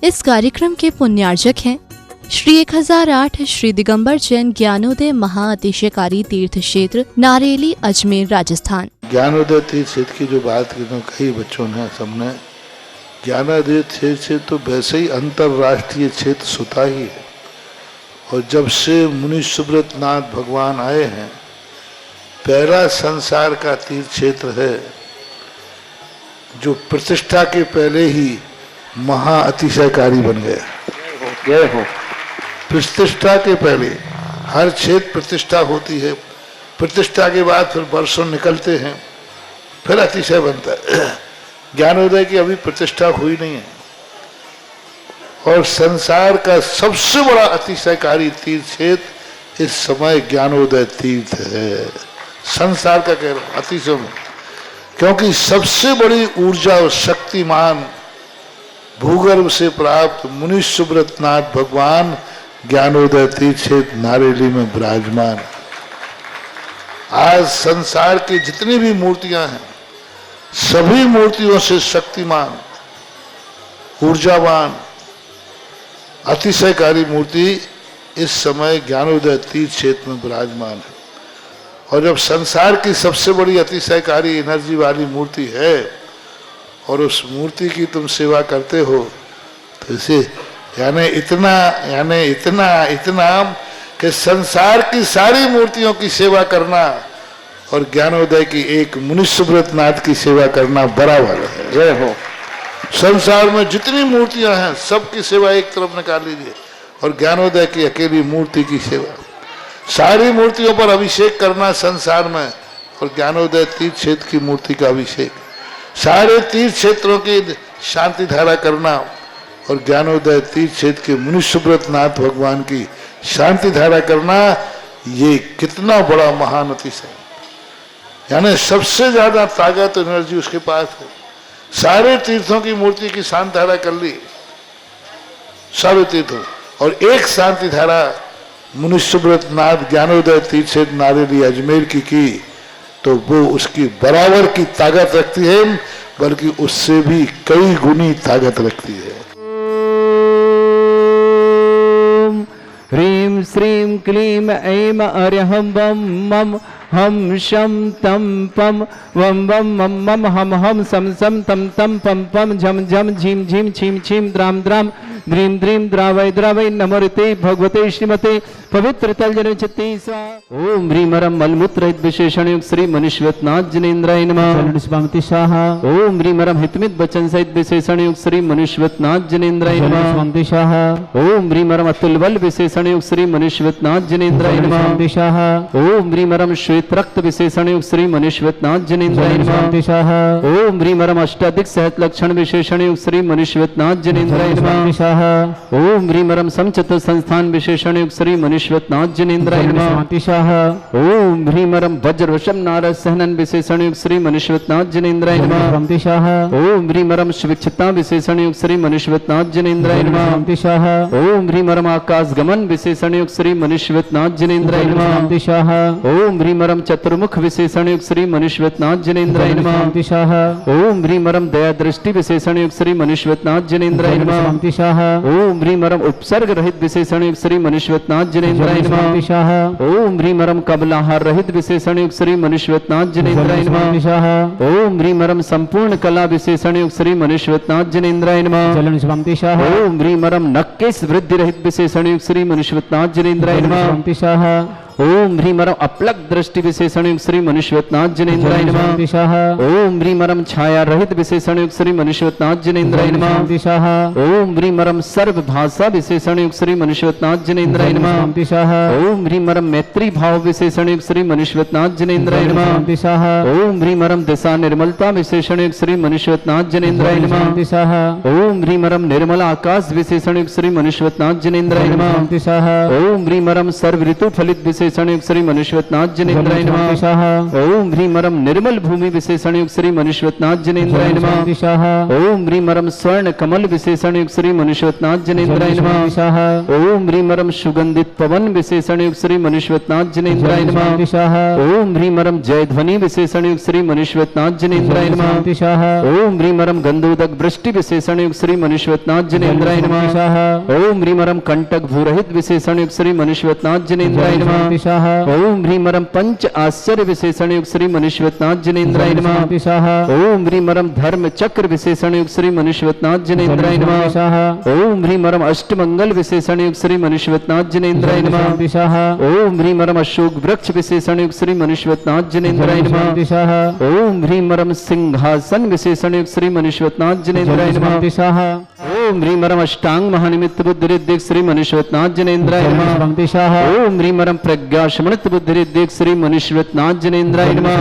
इस कार्यक्रम के पुण्यार्जक हैं श्री 1008 श्री दिगंबर जैन ज्ञानोदय महाअतिशयकारी तीर्थ क्षेत्र नारेली अजमेर राजस्थान। ज्ञानोदय तीर्थ क्षेत्र की जो बात कही बच्चों ने सबने, ज्ञानोदय क्षेत्र तो वैसे ही अंतर्राष्ट्रीय क्षेत्र सुता ही है। और जब से मुनि सुब्रत नाथ भगवान आए हैं, पहला संसार का तीर्थ क्षेत्र है जो प्रतिष्ठा के पहले ही महाअतिशयकारी बन गया। जय हो। प्रतिष्ठा के पहले हर क्षेत्र प्रतिष्ठा होती है, प्रतिष्ठा के बाद फिर वर्षों निकलते हैं, फिर अतिशय बनता है। ज्ञानोदय की अभी प्रतिष्ठा हुई नहीं है। और संसार का सबसे बड़ा अतिशयकारी तीर्थ क्षेत्र इस समय ज्ञानोदय तीर्थ है। संसार का कह रहा हूं अतिशय में, क्योंकि सबसे बड़ी ऊर्जा और शक्तिमान भूगर्भ से प्राप्त मुनि सुब्रत नाथ भगवान ज्ञानोदय तीर्थ क्षेत्र नारेली में विराजमान। आज संसार की जितनी भी मूर्तियां हैं, सभी मूर्तियों से शक्तिमान, ऊर्जावान, अतिशयकारी मूर्ति इस समय ज्ञानोदय तीर्थ क्षेत्र में विराजमान है। और जब संसार की सबसे बड़ी अतिशयकारी एनर्जी वाली मूर्ति है और उस मूर्ति की तुम सेवा करते हो, तो इसे यानी इतना कि संसार की सारी मूर्तियों की सेवा करना और ज्ञानोदय की एक मुनि सुब्रत नाथ की सेवा करना बराबर है। जय हो। संसार में जितनी मूर्तियां हैं सबकी सेवा एक तरफ निकाल लीजिए और ज्ञानोदय की अकेली मूर्ति की सेवा। सारी मूर्तियों पर अभिषेक करना संसार में और ज्ञानोदय तीर्थ क्षेत्र की मूर्ति का अभिषेक। सारे तीर्थ क्षेत्रों की शांति धारा करना और ज्ञानोदय तीर्थ क्षेत्र के मुनि सुब्रत नाथ भगवान की शांति धारा करना, ये कितना बड़ा महान अतिशय। यानी सबसे ज्यादा ताकत एनर्जी उसके पास है। सारे तीर्थों की मूर्ति की शांति धारा कर ली, सारे तीर्थों, और एक शांति धारा मुनि सुब्रत नाथ ज्ञानोदय तीर्थ क्षेत्र नारेली अजमेर की तो वो उसकी बराबर की ताकत रखती है, बल्कि उससे भी कई गुनी ताकत रखती है। ह्रीं श्रीं क्लीं ऐं अर्हं वं मम हम शम तम पम वम वम मम मम हम हम सम सम तम तम पम पम झम झम झीम झीम छीम छीम द्राम द्राम द्रीम द्रीम द्रावय द्रावय नमोते भगवते श्रीमते पवित्र तलजन चित्ते स्वाहा। ओम ह्रीमरम मलमूत्र विशेषण युक्त श्री मनुष्यवतनाथ जनेन्द्राय नमः। ओम ह्रीमरम हितमित वचन सहित विशेषण युक्त श्री मनुष्यवतनाथ जनेन्द्राय नमः। ओम ह्रीमरम अतुल बल विशेषण युक्त श्री मनुष्यवतनाथ जनेन्द्राय नमः। ओम ह्रीमरम श्वेत रक्त विशेषण युक्त श्री मनुष्यवतनाथ जनेन्द्राय नमः। ओम ह्रीमरम अष्टाधिक सहत लक्षण विशेषण युक्त श्री मनुष्यवतनाथ जनेन्द्राय नमः। ओम ह्रीमरम समचतुर संस्थान विशेषण युक्त श्री मनुष्यवतनाथ जनेन्द्राय नमः। ओम ह्रीमरम वज्रवशम नारद सहनन विशेषण युक्त श्री मनुष्यवतनाथ जनेन्द्राय नमः। ओम ह्रीमरम स्विच्छता विशेषण युक्त श्री मनुष्यवतनाथ जनेन्द्राय नमः। ओम ह्रीमरम आकाश गमन विशेषण युक्त श्री मनुष्यवतनाथ जनेन्द्राय नमः। ओम ह्रीमरम चतुर्मुख विशेषण युक्त श्री मनुष्यवतनाथ जनेन्द्राय नमः। ओम ह्रीमरम दया दृष्टि विशेषण युक्त श्री मनुष्यवतनाथ जनेन्द्राय नमः। ओम ह्रीमरम उपसर्ग रहित विशेषण युक्त श्री मनुष्यवतनाथ जनेन्द्राय नमः। ओम ह्रीमरम कबलाहार रहित विशेषण युक्त श्री मनुष्यवतनाथ जनेन्द्राय नमः। ओम ह्रीमरम संपूर्ण कला विशेषण युक्त श्री मनुष्यवतनाथ जनेन्द्राय नमः। ओम ह्रीमरम नक्केश वृद्धि रहित विशेषण युक्त श्री मनुष्यवतनाथ जनेन्द्राय नमः। ओम ह्रीमरम अपलक दृष्टि विशेषण युक्त श्री मनुष्यवतनाथ जनेन्द्राय नमः। ओम ह्रीमरम छाया रहित विशेषण युक्त श्री मनुष्यवतनाथ जनेन्द्राय नमः। ओम ह्रीमरम सर्व भाषा विशेषण युक्त श्री मनुष्यवतनाथ जनेन्द्राय नमः। ओम ह्रीमरम मैत्री भाव विशेषण युक्त श्री मनुष्यवतनाथ जनेन्द्राय नमः। ओम ह्रीमरम दिशा निर्मलता विशेषण युक्त श्री मनुष्यवतनाथ जनेन्द्राय नमः। ओम ह्रीमरम निर्मल आकाश विशेषण युक्त श्री मनुष्यवतनाथ जनेन्द्राय नमः। ओम ह्रीमरम सर्व ऋतु फलित विशेषण युक्त श्री मनुष्यवतनाथ जनेन्द्राय नमः। ओम ह्रीमरम निर्मल भूमि विशेषण युक्त श्री मनुष्यवतनाथ जनेन्द्राय नमः। ओम ह्रीमरम स्वर्ण कमल विशेषण युक्त श्री मनुष्यवतनाथ जनेन्द्राय नमः। ओम ह्रीमरम सुगंधित पवन विशेषण युक्त श्री मनुष्यवतनाथ जनेन्द्राय नमः। ओम ह्रीमरम जय ध्वनि विशेषण युक्त श्री मनुष्यवतनाथ जनेन्द्राय नमः। ओम ह्रीमरम गंधोदक वृष्टि विशेषण युक्त श्री मनुष्यवतनाथ जनेन्द्राय नमः। ओम ह्रीमरम कंटक भूरहित विशेषण युक्त श्री मनुष्यवतनाथ जनेन्द्राय नमः। ओम ह्रीमरम पंच आश्चर्य विशेषण युक्त श्री मनुष्यवतनाथ जनेन्द्राय नमः। ओम ह्रीमरम धर्म चक्र विशेषण युक्त श्री मनुष्यवतनाथ जनेन्द्राय नमः। ओम ह्रीमरम अष्टमंगल विशेषण युक्त श्री मनुष्यवतनाथ जनेन्द्राय नमः। ओम ह्रीमरम अशोक वृक्ष विशेषण युक्त श्री मनुष्यवतनाथ जनेन्द्राय नमः। ओम ह्रीमरम सिंहासन विशेषण युक्त श्री मनुष्यवतनाथ जनेन्द्राय नमः। ओम ह्रीमरम अष्टांग महानिमित्त बुद्धिरिद्धिक श्री मनुष्यवतनाथ जनेन्द्राय नमः। ओम ह्रीमरम प्रज्ञा शमनित बुद्धिरिद्धिक श्री मनुष्यवतनाथ जनेन्द्राय नमः।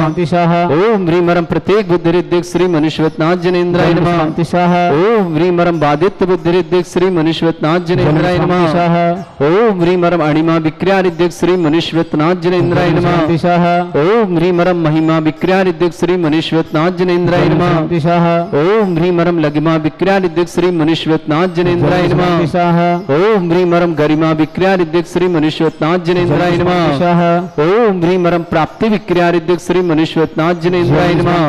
ओम ह्रीमरम प्रत्येक बुद्धिरिद्धिक श्री मनुष्यवतनाथ जनेन्द्राय नमः। ओम ह्रीमरम बादित्य बुद्धिरिद्धिक श्री मनुष्यवतनाथ जनेन्द्राय नमः। ओम ह्रीमरम अणिमा विक्रियारिद्धिक श्री मनुष्यवतनाथ जनेन्द्राय नमः। ओम ह्रीमरम महिमा विक्रियारिद्धिक श्री मनुष्यवतनाथ जनेन्द्राय नमः। ओम ह्रीमरम लघिमा विक्रियारिद्धिक श्री मनुष्यवतनाथ जनेन्द्राय नमः। ओम ह्रीमरम गरिमा विक्रियारिद्धिक श्री मनुष्यवतनाथ जनेन्द्राय नमः। ओम ह्रीमरम प्राप्ति विक्रियारिद्धिक श्री मनुष्यवतनाथ जनेन्द्राय नमः।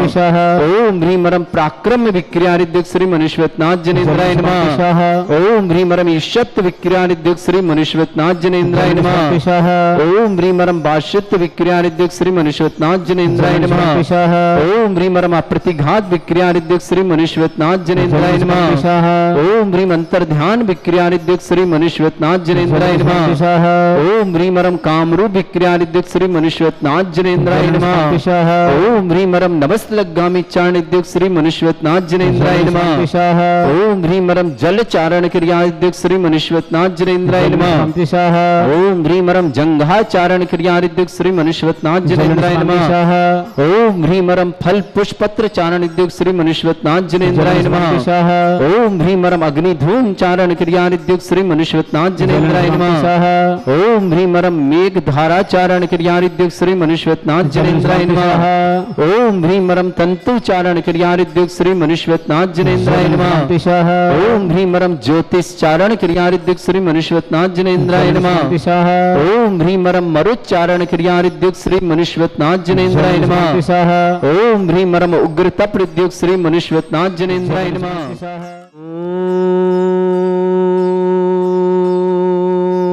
ओम ह्रीमरम पराक्रम विक्रियारिद्धिक श्री मनुष्यवतनाथ जनेन्द्राय नमः। ओम ह्रीमरम ईशत्व विक्रियारिद्धिक श्री मनुष्यवतनाथ जनेन्द्राय नमः। ओम ह्रीमरम भाष्यत्व विक्रियारिद्धिक श्री मनुष्यवतनाथ जनेन्द्राय नमः। ओम ह्रीमरम अप्रतिघात विक्रियारिद्धिक श्री मनुष्यवतनाथ जनेन्द्राय नमः। ओम ह्रीम अंतर्ध्यान विक्रियारिद्धिक श्री मनुष्यवतनाथ जनेन्द्राय नमः। ओम ह्रीमरम कामरूप विक्रियारिद्धिक श्री मनुष्यवतनाथ जनेन्द्राय नमः। ओम ह्रीमरम नमस्तलगामी चारणिद्धिक श्री मनुष्यवतनाथ जनेन्द्राय नमः। ओम ह्रीमरम जल चारण क्रियारिद्धिक श्री मनुष्यवतनाथ जनेन्द्राय नमः। ओम ह्रीमरम जंघा चारण क्रियारिद्धिक श्री मनुष्यवतनाथ जनेन्द्राय नमः। ओम ह्रीमरम फल पुष्पत्र चारणिद्धिक श्री मनुष्यवतनाथ जनेन्द्राय नमः। ओम ह्रीमरम अग्नि धूम चारण क्रियारिद्धिक श्री मनुष्यवतनाथ जनेन्द्राय नमः। ओम ह्रीमरम मेघ धारा चारण क्रियारिद्धिक श्री मनुष्यवतनाथ जनेन्द्राय नमः। ओम ह्रीमरम तंतु चारण क्रियारिद्धिक श्री मनुष्यवतनाथ जनेन्द्राय नमः। ओम ह्रीमरम ज्योतिष चारण क्रियारिद्धिक श्री मनुष्यवतनाथ जनेन्द्राय नमः। ओम ह्रीमरम मरुच्चारण क्रियारिद्धिक श्री मनुष्यवतनाथ जनेन्द्राय नमः। ओम ह्रीमरम उग्र तप रिद्धिक श्री मनुष्यवतनाथ जनेन्द्राय नमः।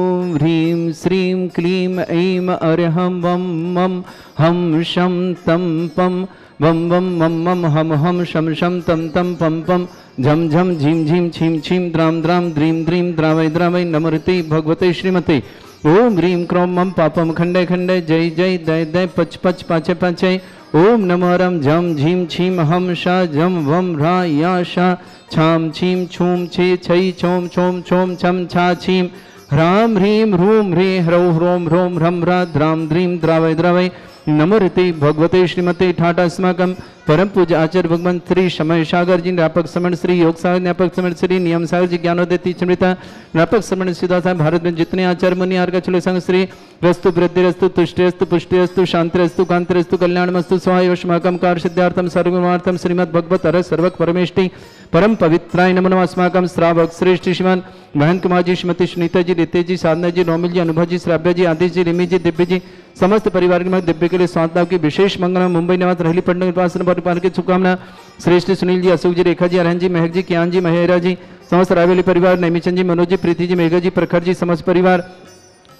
ओम ह्रीं श्रीं क्लीं ऐं अर्हं वं मं हम शं तं पं वं वं मं मं हम हम शं शं तं तं पं पं झम झम झीं झीं छीं छीं द्रां द्रां द्रीं द्रीं द्रावै द्रावै नमोते भगवते श्रीमते। ओम ह्रीं क्रों मं पापम खंडे खंडे जय जय दय दय पच पच पाचे पाचे। ओम नमो रम झम झीं छीं हम शा झम वम ह्रा या शा छाम छीं छूम छे छै छोम छोम छोम छम छा छीं ह्रां ह्रीं ह्रूं ह्रीं ह्रौं ह्रों ह्रों ह्रं ह्रा द्रां द्रीं द्रावै द्रावै नमोते भगवते श्रीमते ठाटा अस्माकं परम पूज्य आचार्य भगवान श्री समय सागर जी व्यापक समण श्री योग सागर व्यापक समण श्री नियम सागर जी ज्ञानोदय चमृता व्यापक समण सीधा साहब भारत में जितने आचार्य मुनि आर्ग चलो संग श्री रस्तु वृद्धिरस्तु तुष्टिरस्तु पुष्टिरस्तु शांतिरस्तु कांतिरस्तु कल्याणमस्तु स्वायुष्माकं कार्य सर्वमार्थम श्रीमद् भगवत अर सर्वक परमेष्टि परम पवित्राय नमो नमः। अस्माकं श्रावक श्रेष्ठ श्रीमान महंत कुमार जी श्रीमती सुनीता जी रितेश जी साधना जी नौमिल जी अनुभव जी श्राव्य जी आदिश जी रिमी जी दिव्य जी समस्त परिवार के मध्य दिव्य के लिए स्वास्थ्य की विशेष मंगल मुंबई निवास रहली पटना परिवार की शुभकामना श्रेष्ठ सुनील जी अशोक जी रेखा जी अरहन जी महक जी कियान जी महेरा जी समस्त रावेली परिवार नैमीचंद जी मनोज जी प्रीति जी मेघा जी प्रखर जी समस्त परिवार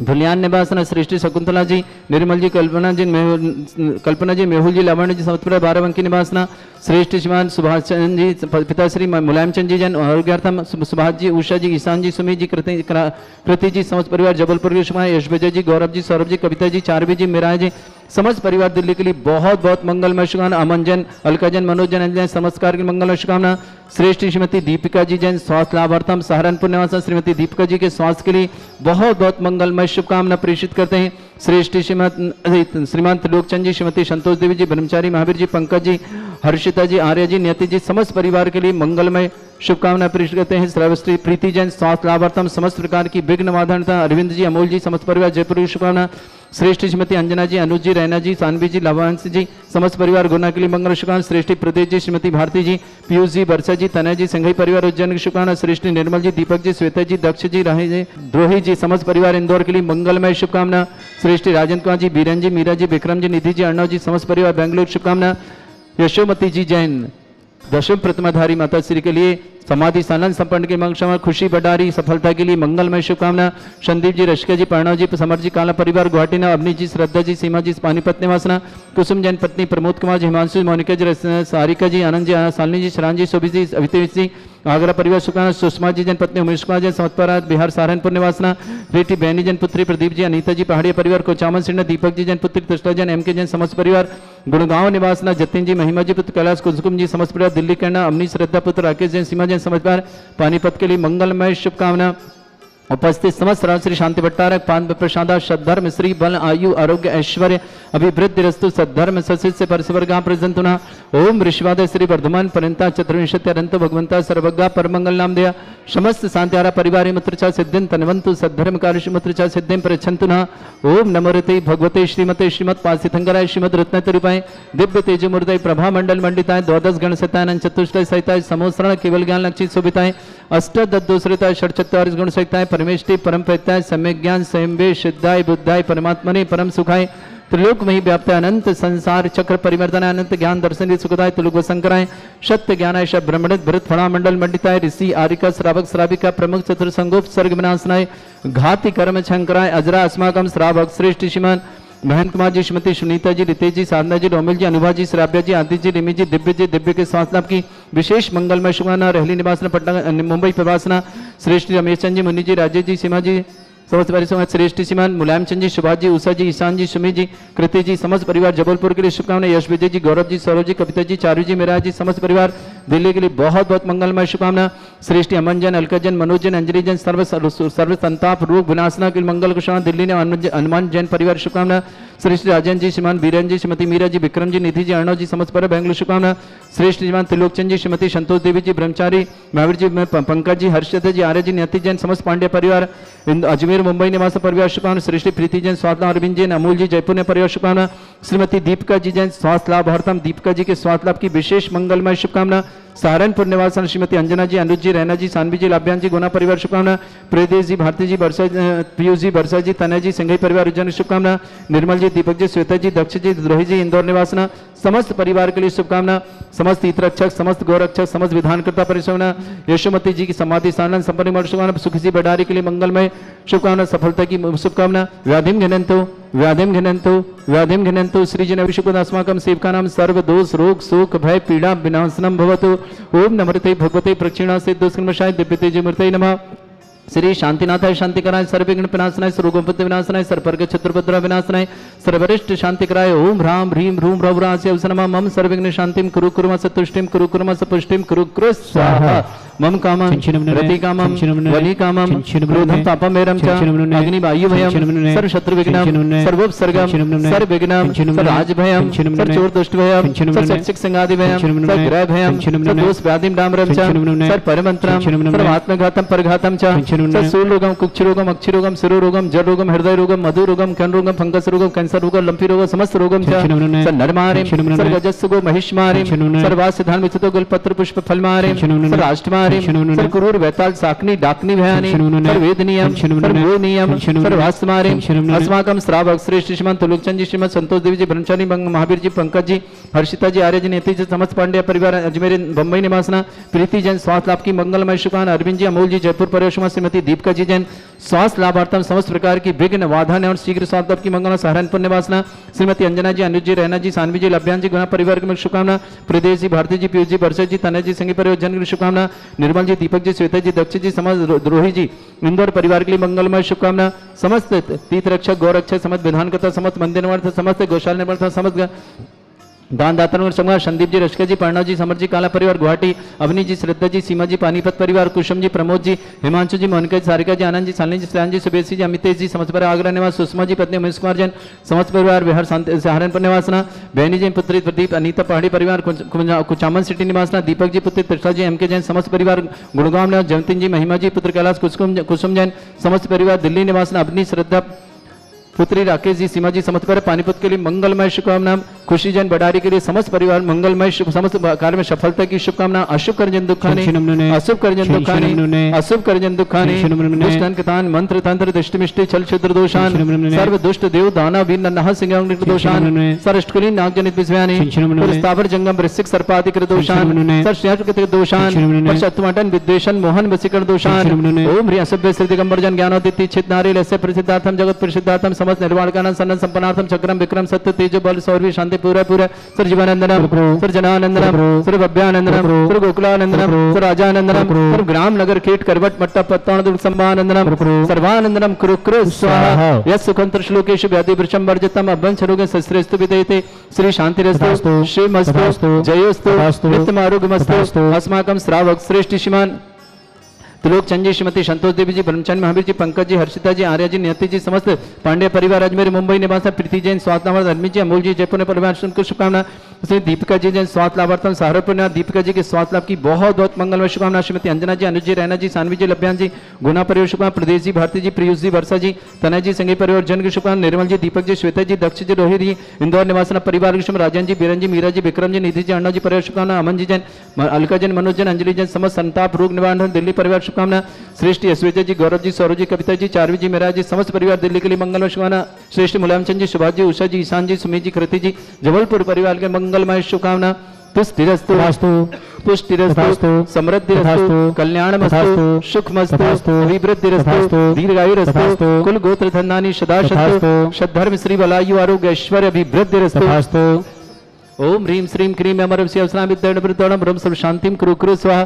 धुलियान निवासना सृष्टि शकुंतला जी निर्मल जी कल्पना जी मेहुल जी लावण्य जी समस्त परिवार बाराबंकी निवासना श्रेष्ठ श्रीमान सुभाष चंद जी पिताश्री मुलायम चंद जी जैन आरोग्यार्थम सुभाष जी उषा जी ईशान जी सुमित जी कृति जी समस्त परिवार जबलपुर के श्रीमान यश विजय जी गौरव जी सौरभ जी कविता जी चारवी जी मेरा जी समस्त परिवार दिल्ली के लिए बहुत बहुत मंगलमय शुभकामना। अमन जैन अलका जैन मनोज जैन जैन समस्कार की मंगलमय शुभकामना। श्रेष्ठ श्रीमती दीपिका जी जैन स्वास्थ्य लाभार्थम सहारनपुर निवास श्रीमती दीपिका जी के स्वास्थ्य के लिए बहुत बहुत मंगलमय शुभकामना प्रेषित करते हैं। श्रेष्ठ श्रीमान त्रिलोकचंद जी श्रीमती संतोष देवी जी ब्रह्मचारी महावीर जी पंकज जी हर्षिता जी आर्य जी नियति जी समस्त परिवार के लिए मंगलमय शुभकामना प्रेषित करते हैं। श्रावस्त्री प्रीति जैन स्वास्थ्य लाभार्थम समस्त प्रकार की विघ्न वाधनता अरविंद जी अमोल जी समस्त परिवार जयपुर की शुभकामना। श्रेष्ठ श्रीमती अंजना जी, अनुज जी, रैना जी, सानवी जी, लाभांश जी, समस्त परिवार गुना के लिए मंगल शुभकामना। श्रेष्ठ प्रदेश जी, श्रीमती भारती जी, पीयूष जी, वर्षा जी, तनय जी, संघई परिवार उज्जैन की शुभकामना। श्रेष्ठ निर्मल जी, दीपक जी, श्वेता जी, दक्ष जी, राही जी, द्रोही जी, समस्त परिवार इंदौर के लिए मंगलमय शुभकामना। श्रेष्ठ राजेंद्र कुमार जी, बीरन जी, मीरा जी, विक्रम जी, निधि जी, अर्णव जी, समस्त परिवार बेंगलुरु शुभकामना। यशोमती जी जैन, दशम प्रतिमाधारी माता श्री के लिए समाधि सानंद संपन्न के मंगल, खुशी भंडारी सफलता के लिए मंगलमय शुभकामना। संदीप जी, रशिका जी, प्रणव जी, समर जी, काला परिवार गुवाहाटी ना, अवनी जी, श्रद्धा जी, सीमा जी, पानीपत निवासना, कुसुम जैन पत्नी, प्रमोद कुमार जी, हिमांशु, मोनिका जी, सारिका जी, आनंद जी, सालनी जी, शरण जी, शोभी जी, अभितेश जी, आगरा परिवार शुभकामना। सुषमा जी जन पत्नी, उमेश कुमार जैन, समतपुरा बिहार सहारनपुर निवासना, बेटी बैनी जन पुत्री, प्रदीप जी, अनीता जी, पहाड़िया परिवार कोचामन सिन्हा, दीपक जी जन पुत्री, कृष्णा जैन, एम के जैन, समस्त परिवार गुड़गांव निवासना, जतिन जी, महिमा जी पुत्र, कैलाश कुसुम जी, समस्त परिवार दिल्ली करना, अमनी श्रद्धा पुत्र, राकेश जैन, सीमा जैन, समस्त परिवार पानीपत के लिए मंगलमय शुभकामना। उपस्थित समस्त राम श्री शांति भट्टारक, पान प्रसादा, सद्धर्म, श्री बल, आयु, आरोग्य, ऐश्वर्य, अभिवृद्धि रस्तु, सद्धर्म, ससित से परस्पर गा प्रजंतुना। ओम ऋषिवाद श्री वर्धमान पर्यंता चतुर्विंशत्यरंत भगवंता सर्वज्ञा परमंगल नाम दया समस्त शांत्यारा परिवार मुत्रचा सिद्धिं तन्वन्तु सद्धर्म कार्य मुत्रचा सिद्धिं प्रच्छन्तु न। ओम नमोरते भगवते श्रीमते श्रीमद पासिथंगराय श्रीमद रत्नतरूपाय दिव्य तेजमूर्तय प्रभा मंडल मंडिताय द्वादश गण सतानंद चतुष्टय सहिताय समोसरण केवल ज्ञान लक्षित शोभिताय अष्टदोषरिताय षट्चत्वारिश गुण सहिताय परमेष्टि परम प्रत्याय सम्यक ज्ञान स्वयंवे सिद्धाय बुद्धाय परमात्मने परम सुखाय त्रिलोक में व्याप्त अनंत संसार चक्र परिवर्तन अनंत ज्ञान दर्शन सुखदाय त्रिलोक शंकराय सत्य ज्ञानाय ब्रह्मण भरत फणा मंडल मंडिताय ऋषि आरिका श्रावक श्राविका प्रमुख चतुर्संगोप सर्ग विनाशनाय घाति कर्म शंकराय अजरा अस्माकम श्रावक श्रेष्ठ श्रीमान महेंद्र कुमार जी, श्रीमती सुनीता जी, रितेश जी, साधना जी, रोमिल जी, अनुभा जी, श्राव्या जी, आदित्य जी, रिमी जी, दिव्य के स्वास्थ्य लाभ की विशेष मंगलमय शुभकामना। रहली निवासना पटना मुंबई प्रवासना श्रेष्ठ रमेश चंद जी, मुनि जी, राजेश जी, सीमा जी, समस्त परिवार श्रेष्ठ सीमान मुलायम चंद जी, सुभाष जी, उषा जी, ईशान जी, सुमित जी, कृति जी, समस्त परिवार जबलपुर के लिए शुभकामना। यश विजय जी, गौरव जी, सौरभ जी, कविता जी, चारू जी, मेरा जी, समस्त परिवार दिल्ली के लिए बहुत बहुत मंगलमय शुभकामना। श्रेष्ठ अमन जन, अलका जन, मनोज जन, अंजलि जन, सर्व संताप रोग विनाशना के मंगल कुशल दिल्ली ने हनुमान जैन परिवार शुभकामना। श्रेष्ठ राजन जी, श्रीमान बीरन जी, श्रीमती मीरा जी, विक्रम जी, निधि जी, अर्णव जी, समस्त परिवार बेंगलुरु शुभकामना। श्रेष्ठ श्रीमान त्रिलोकचंद जी, श्रीमती संतोष देवी जी, ब्रह्मचारी महावीर जी, पंकज जी, हर्षद जी, आर्य जी, न्यति जैन, समस्त पांड्या परिवार अजमेर मुंबई निवास परिवार शुभकामना। श्रेष्ठ प्रीति जैन, स्वास्थ्य अरविंद जैन, अमूल जी, जयपुर ने परिवार शुभकामना। श्रीमती दीपिका जी जैन, स्वास्थ्य लाभ हरतम दीपिका जी के स्वास्थ्य लाभ की विशेष मंगलमय शुभकामना। सहारनपुर निवासन श्रीमती अंजना जी, अनुज जी, रैना जी, सानवी जी, लाभ्यान जी, गुना परिवार शुभकामना। प्रदेश जी, भारती जी, वर्षा पीयूष जी, वर्षा जी, तनय जी, संघई परिवार उज्जैन शुभकामना। निर्मल जी, दीपक जी, श्वेता जी, दक्ष जी, द्रोही जी, इंदौर निवासना, समस्त परिवार के लिए शुभकामना। समस्त हितरक्षक, समस्त गौरक्षक, समस्त विधानकर्ता परिश्रमना। यशोमती जी की समाधि सानंद संपन्न शुभकामना। सुखी जी भंडारी के लिए मंगलमय शुभकामना, सफलता की शुभकामना। व्याधिम घनंतो श्रीजन अभिषेक अस्माकं सेवकानां सर्व दोष रोग शोक भय पीड़ा विनाशनम भवतु। ओम नमस्ते भगवते प्रक्षिणा से दोषकर्मशाय दिव्य तेजमूर्तये नमः। श्री शांतिनाथाय शांतिकराय सर्वविघ्न विनाशनाय सर्वगोपति विनाशनाय सर्वपर्ग चतुर्भद्र विनाशनाय सर्वरिष्ट शांतिकराय ओम ह्रां ह्रीं ह्रूं ह्रौरास्य अवसनमा मम सर्वविघ्न शांतिं कुरु कुर्मस तुष्टिं कुरु कुर्मस पुष्टिं कुरु कुरु स्वाहा। मम कामं रति कामं वली कामं क्रोधं पापं मेरं च अग्नि वायु भयं सर्व शत्रु विघ्नं सर्वोपसर्गं सर्वविघ्नं सर्वराज भयं सर्वचोर दुष्ट भयं सर्वशिक्षक संगादि भयं सर्वग्रह भयं सर्वदोष व्याधिं डामरं च सर्वपरमंत्रं सर्वात्मघातं परघातं च सर्वशूलरोगं कुक्षरोगं अक्षरोगं शिरोरोगं जलरोगं हृदय रोगं मधु रोगं कर्ण रोगं फंगस रोगं कैंसर रोगं लंपी रोगं समस्त रोगं च सर्वनरमारिं सर्वगजस्सुगो महिष्मारिं सर्वासिधान्वितो गुलपत्र पुष्प फलमारिं सर्वाष्टमारिं सर्वक्रूर वैताल साकनी डाकनी भयानि सर्ववेदनीयं सर्वोनियं सर्वास्मारिं अस्माकं श्रावक श्रेष्ठ श्रीमान त्रिलोकचंद जी, श्रीमद संतोष देवी जी, ब्रह्मचारी महावीर जी, पंकज जी, हर्षिता जी, आर्य जी, नेति जी, समस्त पांड्या परिवार अजमेर बम्बई निवासना। प्रीति जैन, स्वास्थ्य लाभ की मंगलमय शुभकामना। अरविंद जी, अमूल जी, जयपुर परिवार। श्रीमती दीपिका जी जैन, स्वास्थ्य लाभार्थम समस्त प्रकार की विघ्न वाधन और शीघ्र स्वास्थ्य की मंगलमय। सहारनपुर निवासना। श्रीमती अंजना जी, अनुज जी, रैना जी, सानवी जी, लाभ्यान जी, गुना परिवार की शुभकामना। प्रदेश जी, भारती जी, पीयूष जी, वर्षा जी, तनय जी, संघी परिवार जन की शुभकामना। निर्मल जी, दीपक जी, श्वेता जी, दक्ष जी, समस्त द्रोही जी, इंदौर परिवार के लिए मंगलमय शुभकामना। समस्त तीर्थ रक्षक गौरक्षक समस्त विधानकर्ता समस्त मंदिर निर्माण समस्त गौशाला निर्माण समस्त दान दाता संघ संदीप जी, रश्का जी, प्रणव जी, समर जी, काला परिवार गुवाहाटी। अवनी जी, श्रद्धा जी, सीमा जी, पानीपत परिवार। कुसुम जी, प्रमोद जी, हिमांशु जी, मोनिका जी, सारिका जी, आनंद जी, सालनी जी, श्रेयान जी, सुबेसी जी, अमितेश जी, समस्त परिवार आगरा निवास। सुषमा जी पत्नी उमेश कुमार जैन, समस्त परिवार बिहार सहारनपुर निवासना। बहनी जी पुत्री प्रदीप अनीता पहाड़ी परिवार कुचामन सिटी निवासना। दीपक जी पुत्री त्रिषा जी, एम के जैन, समस्त परिवार गुड़गांव निवास। जयंतिन जी, महिमा जी पुत्र कैलाश कुसुम जैन, समस्त परिवार दिल्ली निवासना। अपनी श्रद्धा पुत्री राकेश जी, सीमा जी, समस्त पर पानीपत के लिए मंगलमय शुभकामना। खुशी जैन बडारी के लिए समस्त परिवार मंगलमय समस्त कार्य में सफलता की शुभकामना। अशुभ करजन दुखानी, अशुभ करजन दुखानी, अशुभ करजन दुखानी, दुष्टन कतान मंत्र तंत्र दृष्टिमिष्टि छल क्षुद्र दोषान, सर्व दुष्ट देव दाना वीर नन्हा सिंह दोषान, सरष्टकुली नाग जनित विस्व्यानि, स्थावर जंगम वृश्चिक सर्पाधिकृत दोषान, सर्षयाकृत दोषान, शत्रुमटन विद्वेषण मोहन वसीकरण दोषान। ओम ह्रीं असभ्य श्री दिगंबर जन ज्ञानोदिति चित नारी लस्य प्रसिद्धार्थम जगत प्रसिद्धार्थम समस्त निर्वाणकानंद सन्न संपन्नार्थम चक्रम विक्रम सत्य तेज बल सौर्य शांति पूरा पूरा सर जीवानंदनम सर जनानंदनम सर भव्यानंदनम सर गोकुलानंदनम सर राजानंदनम सर ग्राम नगर कीट करवट मट्टा पत्ताण दुर्ग संभानंदनम सर्वानंदनम कुरु कुरु स्वाहा यस् सुखंतर श्लोकेषु व्याधि वृषम वर्जितम अभ्यंच रोगे शस्त्रेस्तु विदयते श्री शांतिरस्तु श्रीमस्तु जयोस्तु नित्यम आरोग्यमस्तु अस्माकं श्रावक श्रेष्ठ श्रीमान त्रिलोक चंद जी, श्रीमती संतोष देवी जी, ब्रह्मचंद महावीर जी, पंकज जी, हर्षिता जी, आर्या जी, नियति जी, समस्त पांडे परिवार अजमेर मुंबई निवास प्रीति जैन स्वास्थ्य लाभार्थी, अरविंद जी, अमोल जी, जयपुर परिवार को शुभकामना। श्री दीपिका जी जैन स्वास्थ्य लाभार्थी सहारनपुर, दीपिका जी के स्वास्थ्य लाभ की बहुत बहुत मंगलमय शुभकामना। श्रीमती अंजना जी, अनुज जी, रैना जी, सानवी जी, लभ्यान जी, गुना परिवार शुभकामना। प्रदेश जी, भारती जी, प्रियुष जी, वर्षा जी, तनय जी, संगी परिवार जन की शुभकामना। निर्मल जी, दीपक जी, श्वेता जी, दक्ष जी, रोहित जी, इंदौर निवास परिवार की राजन जी, बीरन जी, मीरा जी, विक्रम जी, निधि जी, अण्णा जी परिवार शुभकामना। अमन जी जैन, अलका जैन, मनोज जैन, अंजलि जैन, समस्त संताप रोग निवारण दिल्ली परिवार शुभकामना। श्रेष्ठ यशवेजा जी, गौरव जी, सौरभ जी, कविता जी, चारवी जी, मेरा जी, समस्त परिवार दिल्ली के लिए मंगलमय शुभकामना। श्रेष्ठ मुलायमचंद जी, सुभाष जी, उषा जी, ईशान जी, सुमित जी, कृति जी, जबलपुर परिवार के मंगलमय शुभकामना। तुष्टिरस्तु पुष्टिरस्तु समृद्धिरस्तु कल्याणमस्तु सुखमस्तु अभिवृद्धिरस्तु दीर्घायुरस्तु कुल गोत्र धनानि सदाशतु सद्धर्म श्री बलायु आरोग्य ऐश्वर्य अभिवृद्धिरस्तु। ओम ह्रीं श्रीं क्रीं अमरं शिवस्नां विद्याणं ब्रह्म सर्व शांतिं कुरु कुरु स्वाहा।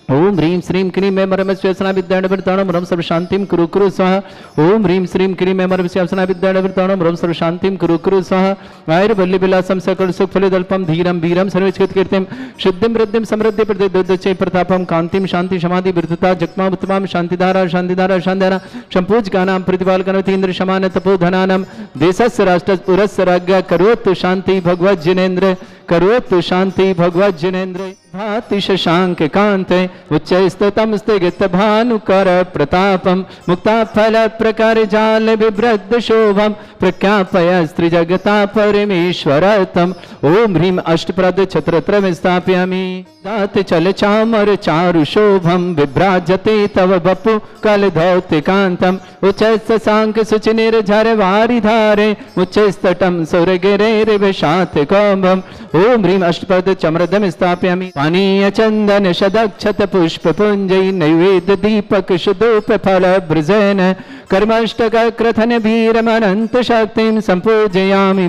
ओम ह्रीं श्रीं क्रीं मरम श्वेसना विद्याणं रम सर्व शांतिं कुरु कुरु स्वाहा। ओम ह्रीं श्रीं क्रीं मरम श्वेसना विद्याणं रम सर्व शांतिं कुरु कुरु स्वाहा। आयुर्बल्ली विलासम सकल सुख फलिदल्पम धीरम वीरम सर्वस्कृत कीर्तिम शुद्धिं वृद्धिं समृद्धि प्रदे प्रतापम कांतिम शांति समाधि वृद्धता जगमा उत्तमाम शांतिधारा शांतिधारा शांतिधारा संपूज गानाम प्रतिपाल कनवतीन्द्र शमान तपोधनानाम देशस्य राष्ट्र पुरस्य राज्ञा करोतु शांति भगवत जिनेन्द्र करोतु शांति भगवत जिनेन्द्र भाति शशांक कांते उच्चस्ततम स्थित भानुकर प्रतापम मुक्ता फल प्रकार जाल विवृद्ध शोभम प्रख्यापय स्त्री जगता परमेश्वरतम। ओम ह्रीं अष्टप्रद छत्रत्रम स्थापयामि दात चल चामर चारु शोभम विभ्राजते तव बपु कल धौतिकांतम उच्च सांक सुचिनिर झर वारि धारे उच्चस्तटम सुरगिरे विशात कौम्भम। ओम ह्रीं अष्टपद चमरदम स्थापयामि पानीय चंदन शदक्षत पुष्प पुंजय नैवेद्य दीपक शुद्धोप फल ब्रजन कर्मष्टक क्रथन भीरमनंत शक्तिं संपूजयामि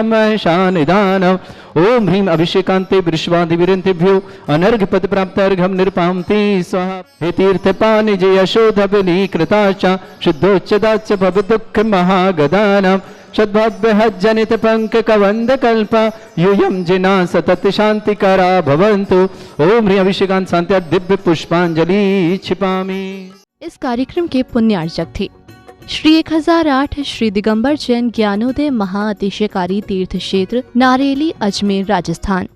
महशानिदानम्। ओम ह्रीं अभिषेकांते वृषवादिविरंतिभ्यो अनर्घ पद प्राप्त अर्घम निरपामति स्वाहा। हे तीर्थपानि जय यशोधबली कृताश्च शुद्धोच्चदाच्च भव दुःख महागदानम् सद्भव्य हज्जनित पंक कवंद कल्प यूयम जिना सतत शांतिकरा भवन्तु। ओम ह्रीं अभिषेकांत शांत्या दिव्य पुष्पांजलि छिपामि। इस कार्यक्रम के पुण्यार्चक थे श्री 1008 श्री दिगंबर जैन ज्ञानोदय महाअतिशयकारी तीर्थ क्षेत्र नारेली अजमेर राजस्थान।